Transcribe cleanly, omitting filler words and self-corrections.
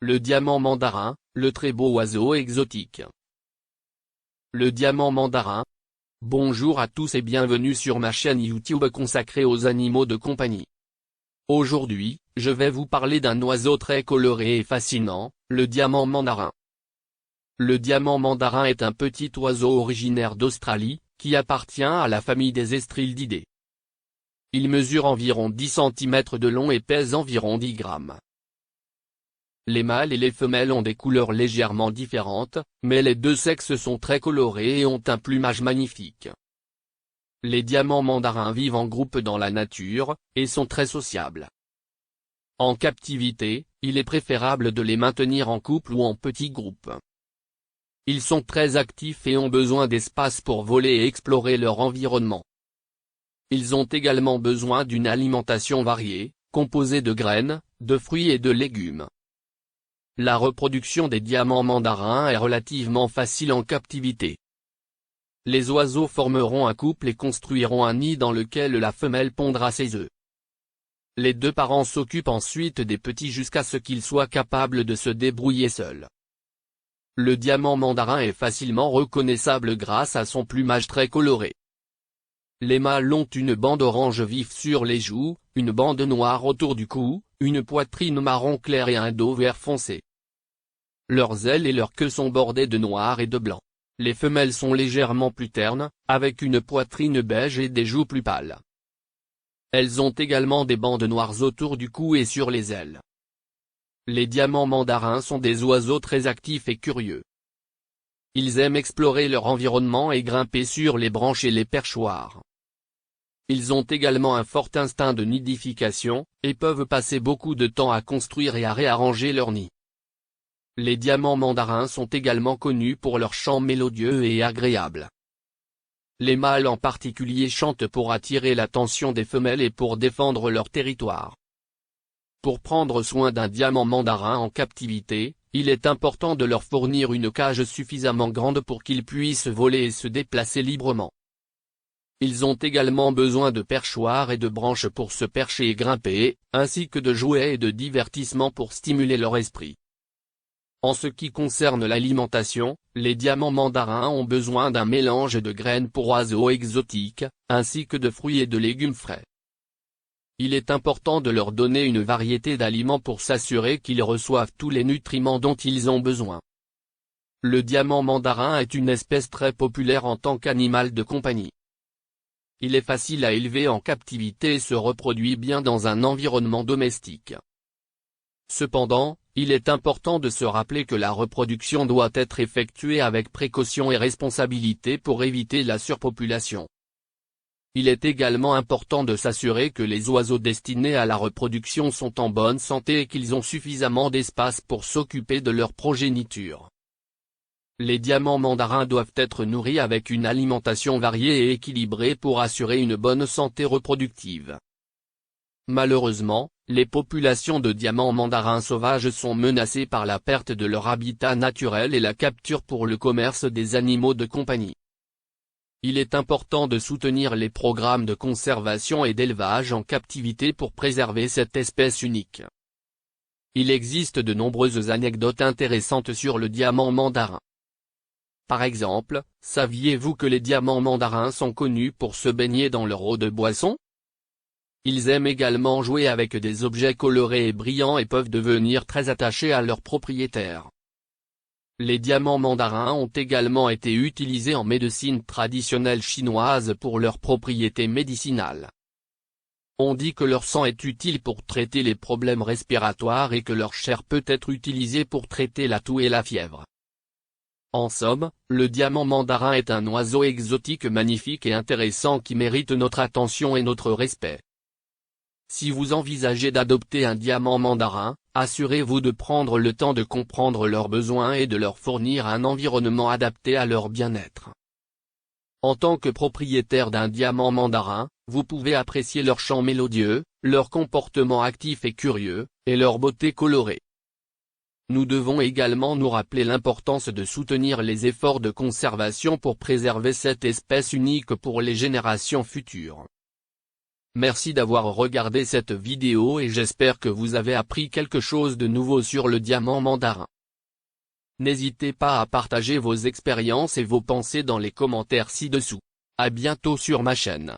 Le diamant mandarin, le très beau oiseau exotique. Le diamant mandarin. Bonjour à tous et bienvenue sur ma chaîne YouTube consacrée aux animaux de compagnie. Aujourd'hui, je vais vous parler d'un oiseau très coloré et fascinant, le diamant mandarin. Le diamant mandarin est un petit oiseau originaire d'Australie, qui appartient à la famille des Estrildidés. Il mesure environ 10 cm de long et pèse environ 10 grammes. Les mâles et les femelles ont des couleurs légèrement différentes, mais les deux sexes sont très colorés et ont un plumage magnifique. Les diamants mandarins vivent en groupe dans la nature, et sont très sociables. En captivité, il est préférable de les maintenir en couple ou en petits groupes. Ils sont très actifs et ont besoin d'espace pour voler et explorer leur environnement. Ils ont également besoin d'une alimentation variée, composée de graines, de fruits et de légumes. La reproduction des diamants mandarins est relativement facile en captivité. Les oiseaux formeront un couple et construiront un nid dans lequel la femelle pondra ses œufs. Les deux parents s'occupent ensuite des petits jusqu'à ce qu'ils soient capables de se débrouiller seuls. Le diamant mandarin est facilement reconnaissable grâce à son plumage très coloré. Les mâles ont une bande orange vif sur les joues, une bande noire autour du cou, une poitrine marron clair et un dos vert foncé. Leurs ailes et leur queue sont bordées de noir et de blanc. Les femelles sont légèrement plus ternes, avec une poitrine beige et des joues plus pâles. Elles ont également des bandes noires autour du cou et sur les ailes. Les diamants mandarins sont des oiseaux très actifs et curieux. Ils aiment explorer leur environnement et grimper sur les branches et les perchoirs. Ils ont également un fort instinct de nidification, et peuvent passer beaucoup de temps à construire et à réarranger leur nid. Les diamants mandarins sont également connus pour leur chant mélodieux et agréable. Les mâles en particulier chantent pour attirer l'attention des femelles et pour défendre leur territoire. Pour prendre soin d'un diamant mandarin en captivité, il est important de leur fournir une cage suffisamment grande pour qu'ils puissent voler et se déplacer librement. Ils ont également besoin de perchoirs et de branches pour se percher et grimper, ainsi que de jouets et de divertissements pour stimuler leur esprit. En ce qui concerne l'alimentation, les diamants mandarins ont besoin d'un mélange de graines pour oiseaux exotiques, ainsi que de fruits et de légumes frais. Il est important de leur donner une variété d'aliments pour s'assurer qu'ils reçoivent tous les nutriments dont ils ont besoin. Le diamant mandarin est une espèce très populaire en tant qu'animal de compagnie. Il est facile à élever en captivité et se reproduit bien dans un environnement domestique. Cependant, il est important de se rappeler que la reproduction doit être effectuée avec précaution et responsabilité pour éviter la surpopulation. Il est également important de s'assurer que les oiseaux destinés à la reproduction sont en bonne santé et qu'ils ont suffisamment d'espace pour s'occuper de leur progéniture. Les diamants mandarins doivent être nourris avec une alimentation variée et équilibrée pour assurer une bonne santé reproductive. Malheureusement, les populations de diamants mandarins sauvages sont menacées par la perte de leur habitat naturel et la capture pour le commerce des animaux de compagnie. Il est important de soutenir les programmes de conservation et d'élevage en captivité pour préserver cette espèce unique. Il existe de nombreuses anecdotes intéressantes sur le diamant mandarin. Par exemple, saviez-vous que les diamants mandarins sont connus pour se baigner dans leur eau de boisson? Ils aiment également jouer avec des objets colorés et brillants et peuvent devenir très attachés à leurs propriétaires. Les diamants mandarins ont également été utilisés en médecine traditionnelle chinoise pour leurs propriétés médicinales. On dit que leur sang est utile pour traiter les problèmes respiratoires et que leur chair peut être utilisée pour traiter la toux et la fièvre. En somme, le diamant mandarin est un oiseau exotique magnifique et intéressant qui mérite notre attention et notre respect. Si vous envisagez d'adopter un diamant mandarin, assurez-vous de prendre le temps de comprendre leurs besoins et de leur fournir un environnement adapté à leur bien-être. En tant que propriétaire d'un diamant mandarin, vous pouvez apprécier leur chant mélodieux, leur comportement actif et curieux, et leur beauté colorée. Nous devons également nous rappeler l'importance de soutenir les efforts de conservation pour préserver cette espèce unique pour les générations futures. Merci d'avoir regardé cette vidéo et j'espère que vous avez appris quelque chose de nouveau sur le diamant mandarin. N'hésitez pas à partager vos expériences et vos pensées dans les commentaires ci-dessous. À bientôt sur ma chaîne.